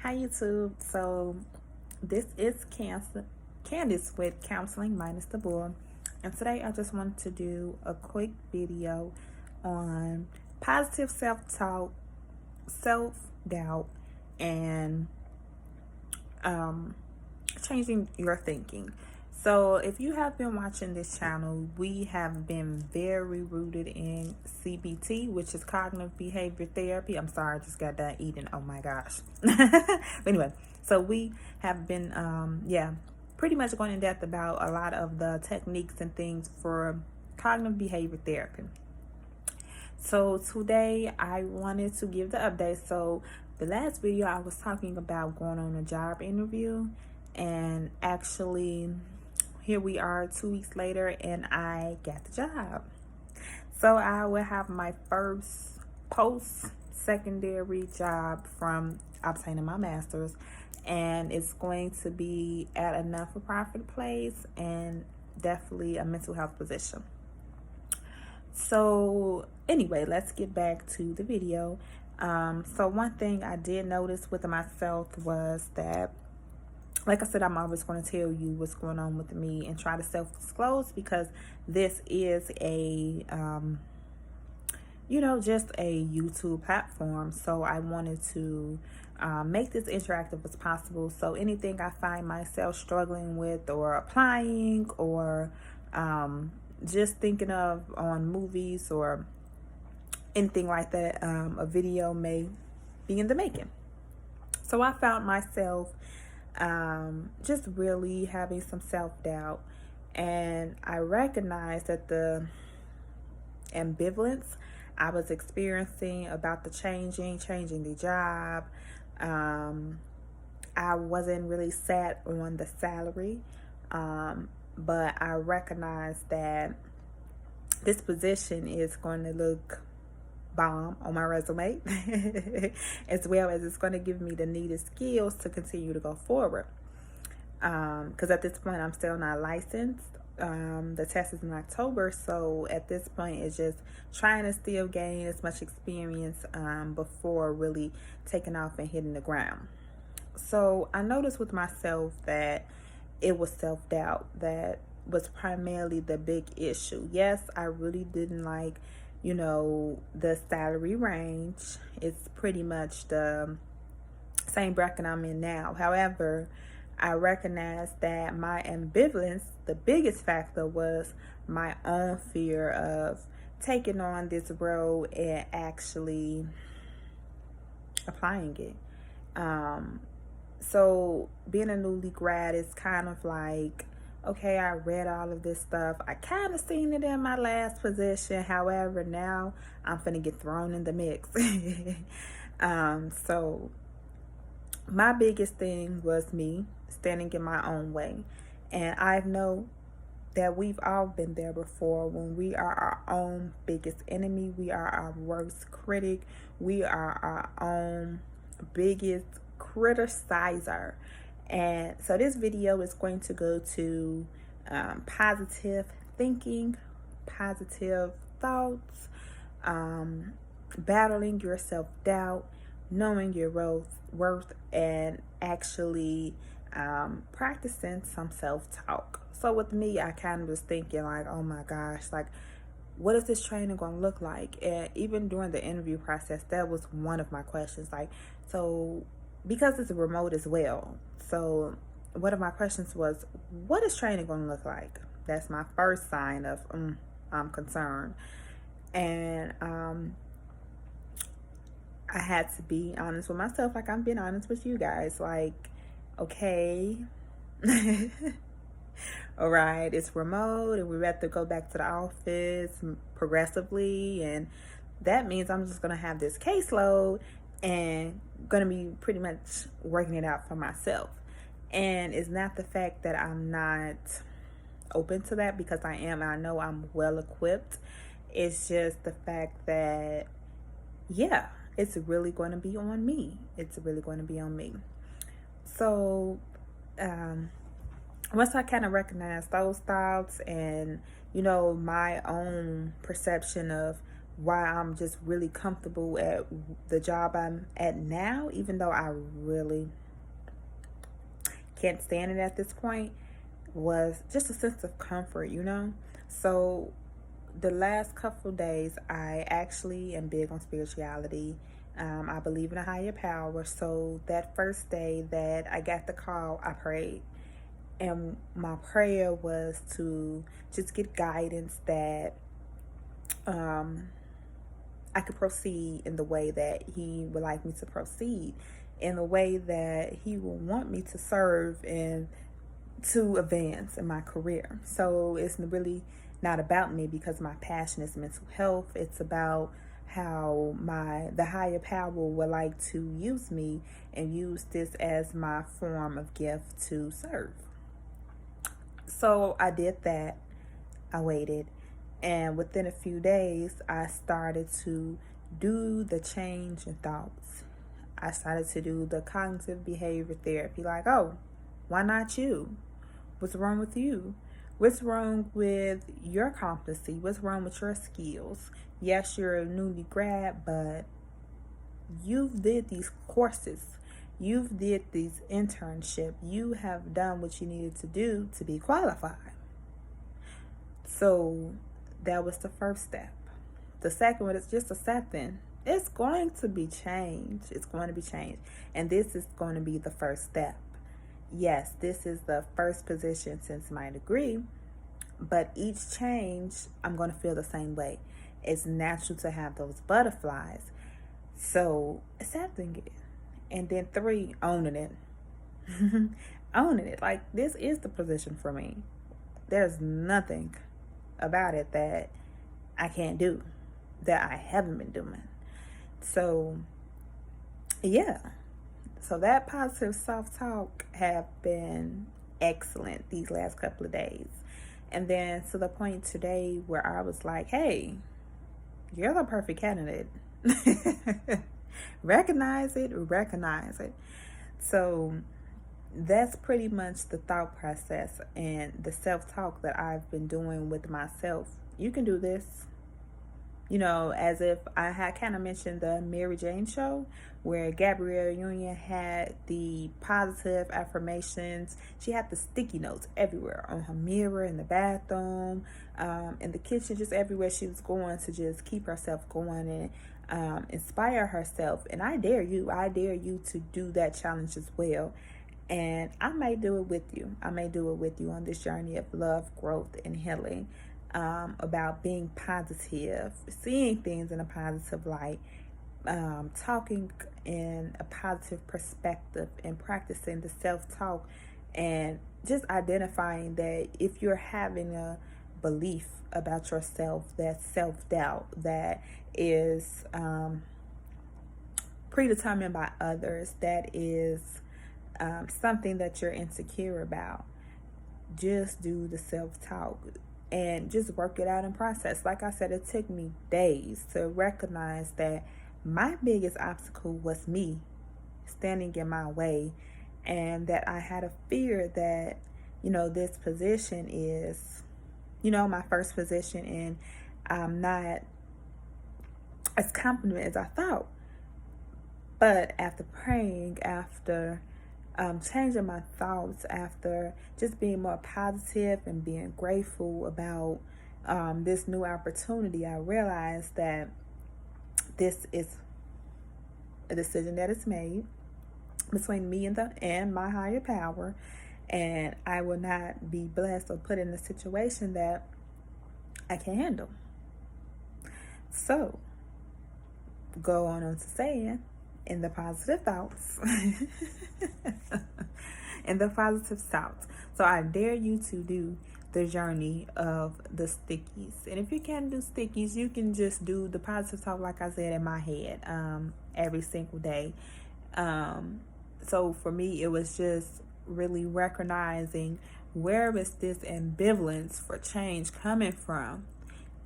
Hi YouTube. So this is Candace with Counseling Minus the Bull, and today I just wanted to do a quick video on positive self-talk, self-doubt, and changing your thinking. So if you have been watching this channel, we have been very rooted in CBT, which is cognitive behavior therapy. I'm sorry, I just got done eating. Oh my gosh. But anyway, so we have been, pretty much going in depth about a lot of the techniques and things for cognitive behavior therapy. So today I wanted to give the update. So the last video I was talking about going on a job interview, and actually here we are 2 weeks later and I got the job. So I will have my first post-secondary job from obtaining my master's, and it's going to be at a not-for-profit place and definitely a mental health position. So anyway, let's get back to the video. So one thing I did notice with myself was that, like I said, I'm always going to tell you what's going on with me and try to self-disclose, because this is a, just a YouTube platform. So I wanted to make this interactive as possible. So anything I find myself struggling with or applying or just thinking of on movies or anything like that, a video may be in the making. So I found myself just really having some self-doubt, and I recognized that the ambivalence I was experiencing about the changing the job. I wasn't really set on the salary, but I recognized that this position is going to look bomb on my resume as well as it's going to give me the needed skills to continue to go forward, because at this point I'm still not licensed. The test is in October, so at this point it's just trying to still gain as much experience before really taking off and hitting the ground. So I noticed with myself that it was self-doubt that was primarily the big issue. Yes, I really didn't like the salary range. It's pretty much the same bracket I'm in now. However, I recognize that my ambivalence, the biggest factor, was my own fear of taking on this role and actually applying it. So being a newly grad is kind of like, okay, I read all of this stuff. I kind of seen it in my last position. However, now I'm finna get thrown in the mix. So my biggest thing was me standing in my own way. And I know that we've all been there before. When we are our own biggest enemy, we are our worst critic. We are our own biggest criticizer. And so this video is going to go to positive thinking, positive thoughts, battling your self-doubt, knowing your worth, and actually practicing some self-talk. So with me, I kind of was thinking like, oh my gosh, like, what is this training going to look like? And even during the interview process, that was one of my questions. Like, so because it's remote as well, so one of my questions was, what is training going to look like? That's my first sign of I'm concerned. And I had to be honest with myself, like I'm being honest with you guys. Like, okay, all right, it's remote and we have to go back to the office progressively, and that means I'm just gonna have this caseload and gonna be pretty much working it out for myself. And it's not the fact that I'm not open to that, because I am. I know I'm well equipped. It's just the fact that, yeah, it's really going to be on me. It's really going to be on me. So once I kind of recognize those thoughts and my own perception of why I'm just really comfortable at the job I'm at now, even though I really can't stand it at this point, was just a sense of comfort, you know? So the last couple of days, I actually am big on spirituality. I believe in a higher power. So that first day that I got the call, I prayed. And my prayer was to just get guidance that I could proceed in the way that He would like me to proceed, in the way that He would want me to serve and to advance in my career. So it's really not about me, because my passion is mental health. It's about how the higher power would like to use me and use this as my form of gift to serve. So I did that. I waited. And within a few days, I started to do the change in thoughts. I started to do the cognitive behavior therapy. Like, oh, why not you? What's wrong with you? What's wrong with your competency? What's wrong with your skills? Yes, you're a newly grad, but you've did these courses. You've did these internships. You have done what you needed to do to be qualified. So that was the first step. The second one is just accepting. It's going to be changed. It's going to be changed. And this is going to be the first step. Yes, this is the first position since my degree, but each change, I'm going to feel the same way. It's natural to have those butterflies. So accepting it. And then 3, owning it. Owning it. Like, this is the position for me. There's nothing about it that I can't do, that I haven't been doing. So, yeah. So that positive self-talk have been excellent these last couple of days. And then to the point today where I was like, hey, you're the perfect candidate. Recognize it. So that's pretty much the thought process and the self-talk that I've been doing with myself. You can do this. You know, as if I had kind of mentioned the Mary Jane show, where Gabrielle Union had the positive affirmations. She had the sticky notes everywhere, on her mirror, in the bathroom, in the kitchen, just everywhere she was going, to just keep herself going and inspire herself. And I dare you to do that challenge as well. And I may do it with you. On this journey of love, growth, and healing. About being positive, seeing things in a positive light, talking in a positive perspective, and practicing the self-talk, and just identifying that if you're having a belief about yourself, that's self-doubt, that is predetermined by others, that is something that you're insecure about, just do the self-talk. And just work it out in process. Like I said, it took me days to recognize that my biggest obstacle was me standing in my way, and that I had a fear that, this position is, my first position, and I'm not as confident as I thought. But after praying, after changing my thoughts, after just being more positive and being grateful about this new opportunity, I realized that this is a decision that is made between me and my higher power, and I will not be blessed or put in a situation that I can't handle. So, go on to saying, in the positive thoughts. In the positive thoughts. So I dare you to do the journey of the stickies. And if you can't do stickies, you can just do the positive talk, like I said, in my head every single day. So for me, it was just really recognizing, where is this ambivalence for change coming from?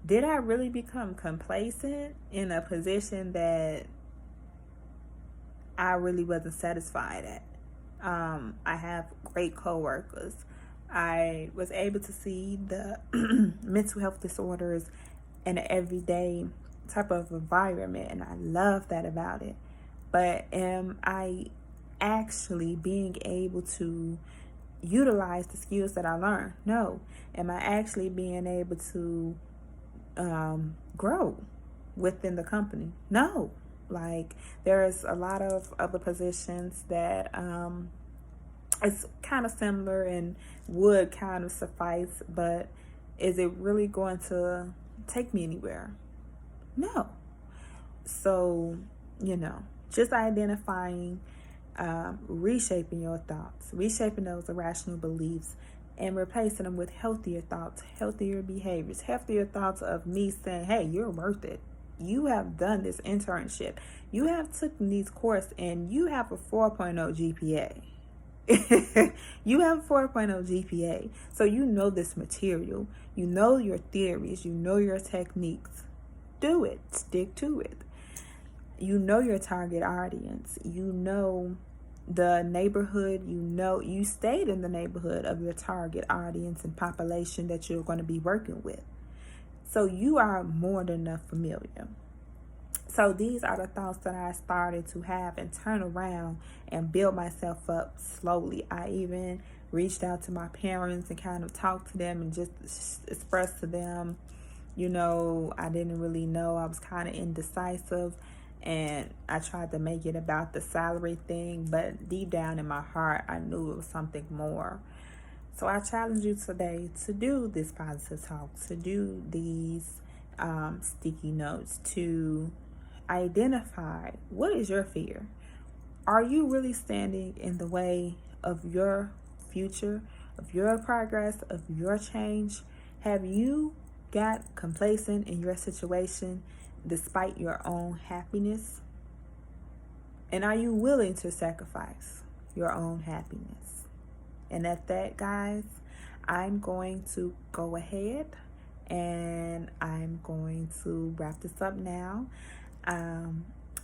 Did I really become complacent in a position that I really wasn't satisfied at? I have great coworkers. I was able to see the mental health disorders in an everyday type of environment, and I love that about it. But am I actually being able to utilize the skills that I learned? No. Am I actually being able to grow within the company? No. Like, there's a lot of other positions that it's kind of similar and would kind of suffice, but is it really going to take me anywhere? No. So, just identifying, reshaping your thoughts, reshaping those irrational beliefs, and replacing them with healthier thoughts, healthier behaviors, healthier thoughts of me saying, hey, you're worth it. You have done this internship. You have taken these courses, and you have a 4.0 GPA. You have a 4.0 GPA. So you know this material. You know your theories. You know your techniques. Do it. Stick to it. You know your target audience. You know the neighborhood. You stayed in the neighborhood of your target audience and population that you're going to be working with. So you are more than enough familiar. So these are the thoughts that I started to have and turn around and build myself up slowly. I even reached out to my parents and kind of talked to them and just expressed to them, I didn't really know. I was kind of indecisive, and I tried to make it about the salary thing, but deep down in my heart, I knew it was something more. So I challenge you today to do this positive talk, to do these sticky notes, to identify what is your fear. Are you really standing in the way of your future, of your progress, of your change? Have you got complacent in your situation despite your own happiness? And are you willing to sacrifice your own happiness? And at that, guys, I'm going to go ahead and I'm going to wrap this up now.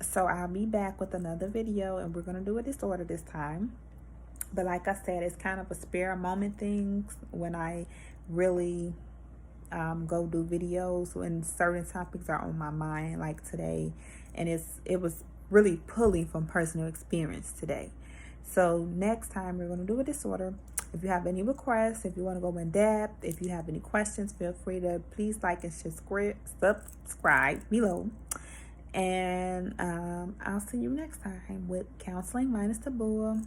So I'll be back with another video, and we're going to do a disorder this time. But like I said, it's kind of a spare moment thing when I really go do videos when certain topics are on my mind, like today. And it was really pulling from personal experience today. So next time we're going to do a disorder. If you have any requests, if you want to go in depth, if you have any questions, feel free to please like and subscribe below. And I'll see you next time with Counseling Minus Taboo.